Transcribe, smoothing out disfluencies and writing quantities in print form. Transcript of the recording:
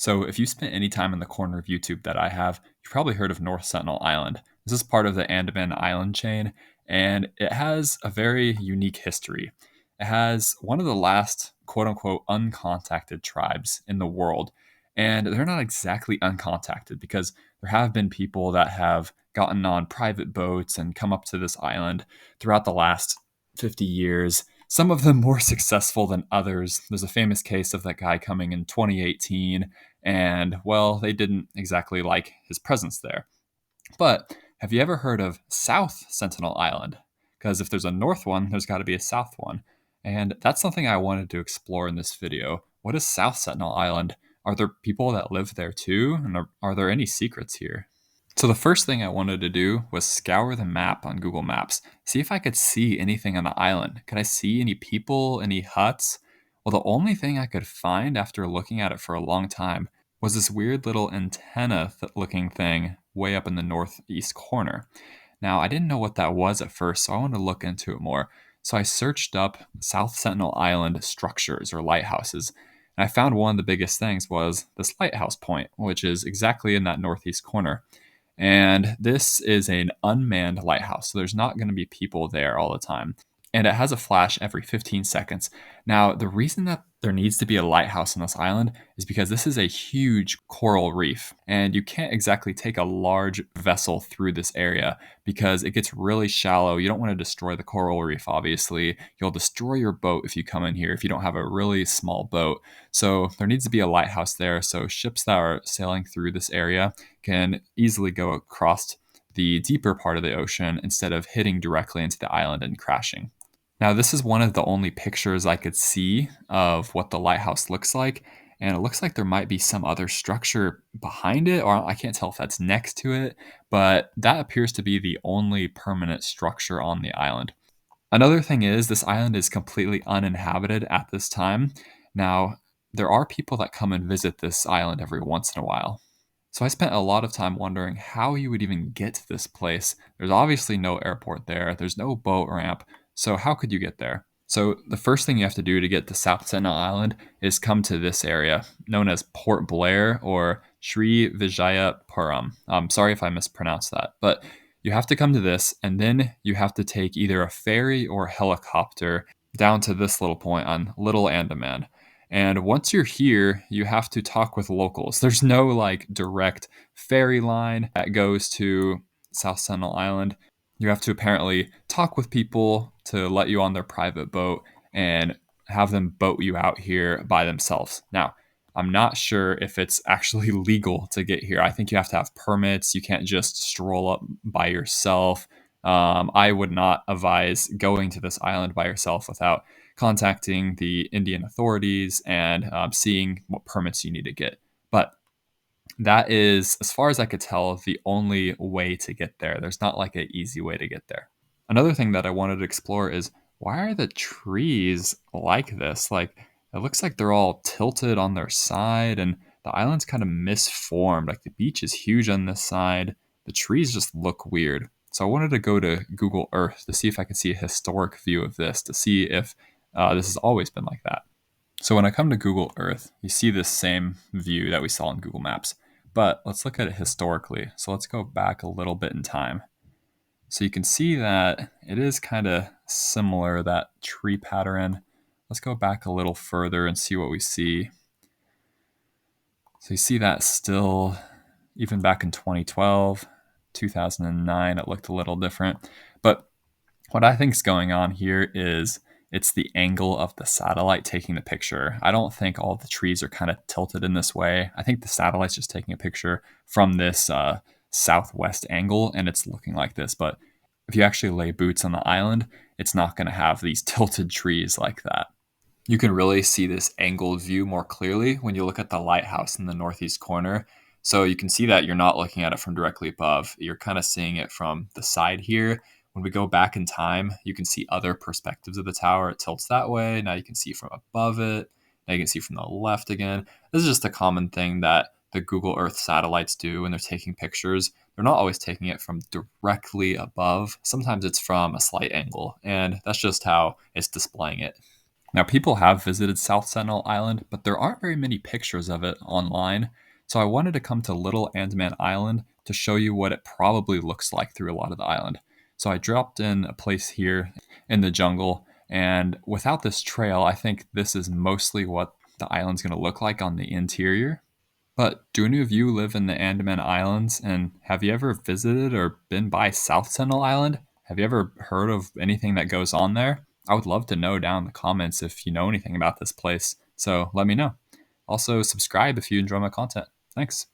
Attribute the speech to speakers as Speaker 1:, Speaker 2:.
Speaker 1: So, if you spent any time in the corner of YouTube that I have, you've probably heard of North Sentinel Island. This is part of the Andaman Island chain, and it has a very unique history. It has one of the last quote unquote uncontacted tribes in the world. And they're not exactly uncontacted because there have been people that have gotten on private boats and come up to this island throughout the last 50 years, some of them more successful than others. There's a famous case of that guy coming in 2018 and well, they didn't exactly like his presence there. But have you ever heard of South Sentinel Island? Because if there's a north one, there's got to be a south one. And that's something I wanted to explore in this video. What is South Sentinel Island? Are there people that live there too? And are there any secrets here? So the first thing I wanted to do was scour the map on Google Maps, see if I could see anything on the island. Could I see any people, any huts? Well, the only thing I could find after looking at it for a long time was this weird little antenna looking thing way up in the northeast corner. Now, I didn't know what that was at first, so I wanted to look into it more. So I searched up South Sentinel Island structures or lighthouses, and I found one of the biggest things was this lighthouse point, which is exactly in that northeast corner. And this is an unmanned lighthouse, so there's not going to be people there all the time. And it has a flash every 15 seconds. Now, the reason that there needs to be a lighthouse on this island is because this is a huge coral reef, and you can't exactly take a large vessel through this area because it gets really shallow. You don't want to destroy the coral reef, obviously. You'll destroy your boat if you come in here if you don't have a really small boat. So there needs to be a lighthouse there so ships that are sailing through this area can easily go across the deeper part of the ocean instead of hitting directly into the island and crashing. Now, this is one of the only pictures I could see of what the lighthouse looks like, and it looks like there might be some other structure behind it, or I can't tell if that's next to it, but that appears to be the only permanent structure on the island. Another thing is, this island is completely uninhabited at this time. Now, there are people that come and visit this island every once in a while. So I spent a lot of time wondering how you would even get to this place. There's obviously no airport there, there's no boat ramp, so how could you get there? So the first thing you have to do to get to South Sentinel Island is come to this area, known as Port Blair or Sri Vijayapuram. I'm sorry if I mispronounced that, but you have to come to this, and then you have to take either a ferry or a helicopter down to this little point on Little Andaman. And once you're here, you have to talk with locals. There's no like direct ferry line that goes to South Sentinel Island. You have to apparently talk with people to let you on their private boat and have them boat you out here by themselves. Now, I'm not sure if it's actually legal to get here. I think you have to have permits. You can't just stroll up by yourself. I would not advise going to this island by yourself without contacting the Indian authorities and seeing what permits you need to get. But that is, as far as I could tell, the only way to get there. There's not like an easy way to get there. Another thing that I wanted to explore is why are the trees like this? Like, it looks like they're all tilted on their side and the island's kind of misformed. Like, the beach is huge on this side. The trees just look weird. So I wanted to go to Google Earth to see if I could see a historic view of this, to see if this has always been like that. So when I come to Google Earth, you see this same view that we saw in Google Maps. But let's look at it historically. So let's go back a little bit in time. So you can see that it is kind of similar, that tree pattern. Let's go back a little further and see what we see. So you see that still, even back in 2012, 2009, it looked a little different. But what I think is going on here is it's the angle of the satellite taking the picture. I don't think all the trees are kind of tilted in this way. I think the satellite's just taking a picture from this southwest angle and it's looking like this. But if you actually lay boots on the island, it's not going to have these tilted trees like that. You can really see this angled view more clearly when you look at the lighthouse in the northeast corner. So you can see that you're not looking at it from directly above. You're kind of seeing it from the side here. When we go back in time, you can see other perspectives of the tower. It tilts that way. Now you can see from above it. Now you can see from the left again. This is just a common thing that the Google Earth satellites do when they're taking pictures. They're not always taking it from directly above. Sometimes it's from a slight angle, and that's just how it's displaying it. Now, people have visited South Sentinel Island, but there aren't very many pictures of it online. So I wanted to come to Little Andaman Island to show you what it probably looks like through a lot of the island. So I dropped in a place here in the jungle, and without this trail, I think this is mostly what the island's going to look like on the interior. But do any of you live in the Andaman Islands, and have you ever visited or been by South Sentinel Island? Have you ever heard of anything that goes on there? I would love to know down in the comments if you know anything about this place, so let me know. Also, subscribe if you enjoy my content. Thanks.